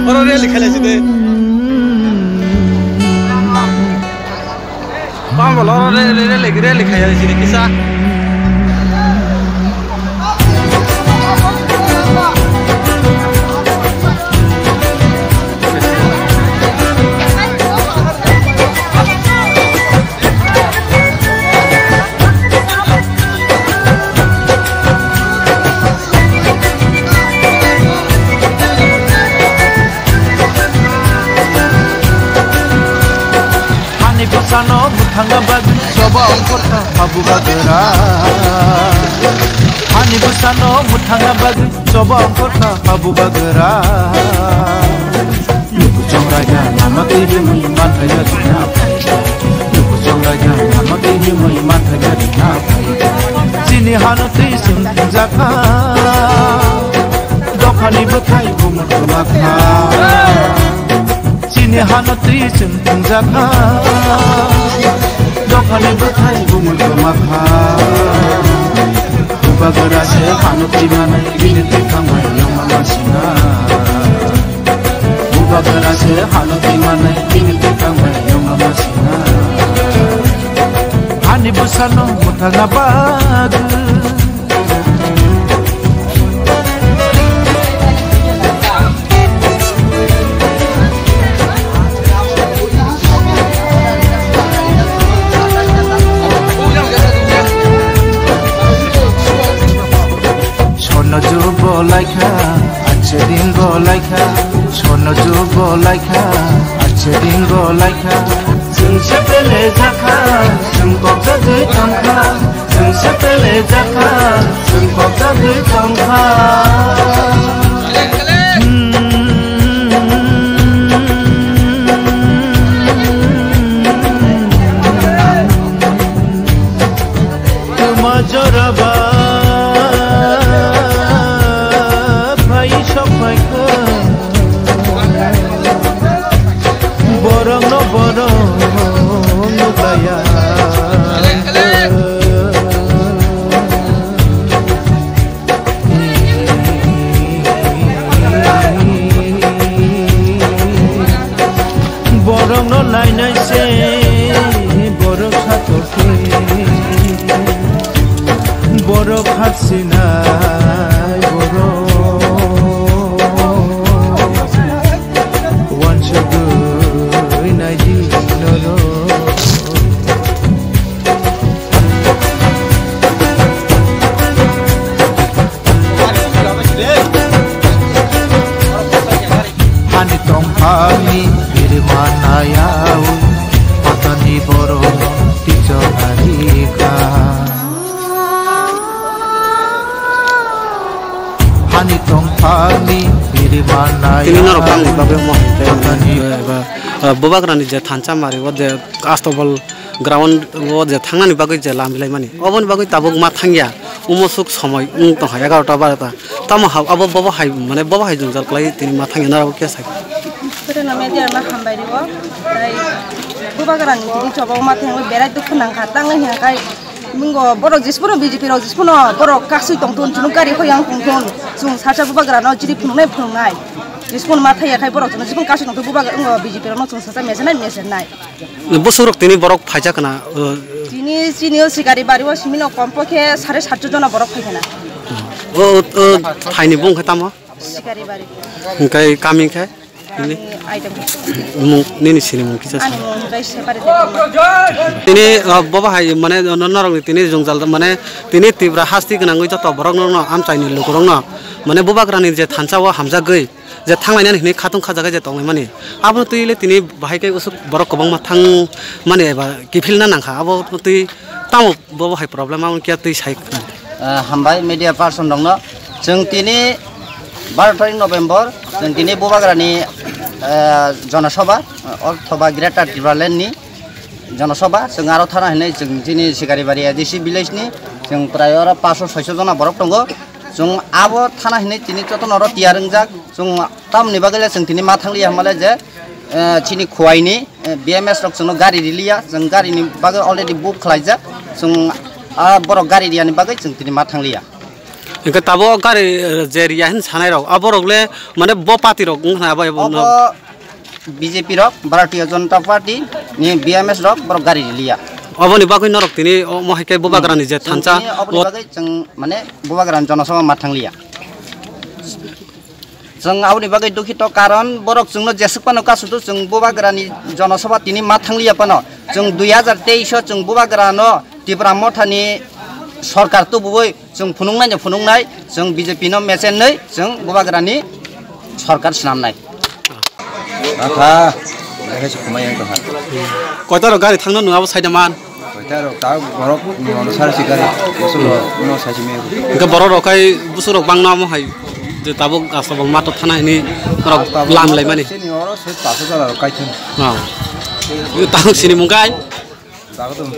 Orang rally kali sini. Paham kalau orang rally kali sini kisah. Sano mutanga bagi coba kota habuga gera Hani busano mutanga bagi coba kota habuga gera Lugu jongraga nama kiri mai mataya dina Lugu jongraga nama kiri mai mataya dina Sini hanu tisum jaka Dokani bekai bumut maka Sini hanu tisum jaka Dokani bekai bumut maka Ubagara se hanu timana gini tikama yang mamasina Ubagara se hanu timana gini tikama yang mamasina Hani busano mutanga bagu Laika, ache dingo laika, sono jubo laika, ache dingo laika. Sung sepele jaka, sung kokta de tangka, sung sepele jaka, sung kokta de tangka. Tuma joraba. Borong no lainai se borok hatoke borok hatsinai borok one sugar in no Hani tong pani Manayau patani boro tijo harika Hani tong pani biri manayau Ini naro bang babe mo Bobak rani je thancha mari wo je astobal ground wo je thangna ni bagai je lambilai mani obon bagai tabuk ma thangya umosuk somoy to 11টা 12টা tamo ha abo baba hai mane baba hai jungjal klai tini ma thangya naro ke sai Karena media mah hambai diwo, dari bubagan ini coba umat yang berat itu kenang katang yang kai minggu borok jispun biji pirau jispun borok kasih tongtun junung kari yang tongtun sung saja bubagan jadi punai jispun mata ya kai borok jispun kasih tongtun bubagan biji pirau sung saja mesenai Bosurok tini borok faja kena sini sikari bariwo simino kompoke 750 jona borok faja Thaini bung khatama sikari bari kai kami kai ini ini sini mungkin saja. Ini bawa hai mana orang ini junggal mana ini tibra hasti kena ngoi jatuh borong nong am Chinese lu korong nong mana bawa kerana ini je thansa wa hamza gay je thang lainnya ini khatung khajaga je tong mana apa tu ini bahaya kayak usuk borok kebang matang mana ya kifil na nangka apa tu tamu bawa hai problem apa kia tu saya hambai media person dong no jeng tini 12 November jeng tini bawa kerana জনসভা অথবা greater টিব্রালেন্ডনি জনসভা जों आरो थाना होननाय जों दिनै सिगारिबारि ADC भिलेजनि जों प्राय 500-600 जना बरफ दङ जों आबो थाना होननाय दिनै जतनर तियारंजाक जों तामनि बागैले जों दिनै मा थांलिया माले जे चिनि खुवाइनि बीएमएस रक जों गारि रिलिया जों गारिनि बागै अलरेडि बुक खालायजाक जों बरफ गारि दियानि बागै जों दिनै मा थांलिया इनका तबो गारी जेरिया हिन सानाय रok aborokle mane bo party rok ngna ba abo BJP rok Bharatiya Janata Party ni BMS rok borok gari liya oboni bagui norok tini mohike bo bagrani je thancha oboni bagai jeng mane bo bagran jonasabha mathanglia jeng auni bagai dukhito karon borok jengno jesukpano kasutu jeng bo bagrani jonasabha tini mathanglia pano jeng 2023 jeng bo bagrano Tripura mothani सरकार तो बुबई जों फुनुंनाय जों BJP no मेसेन नै जों बुबाग्रानि सरकार सिनामनाय आथा लेखासो खमाय आं दहा कयता र गारि थांनो नङाबो साइदामान कयता र ता बरक ननो सारसि गारि बोसुल उनो साइसि मे इनका बरक रखाय बुसुरक बांना महाय जे ताबो गासब मातो थानायनि रक लामलाय माने सेनि अरो से पासो जाला काइथन हा इ तांग सिनि मुंगाय जागदम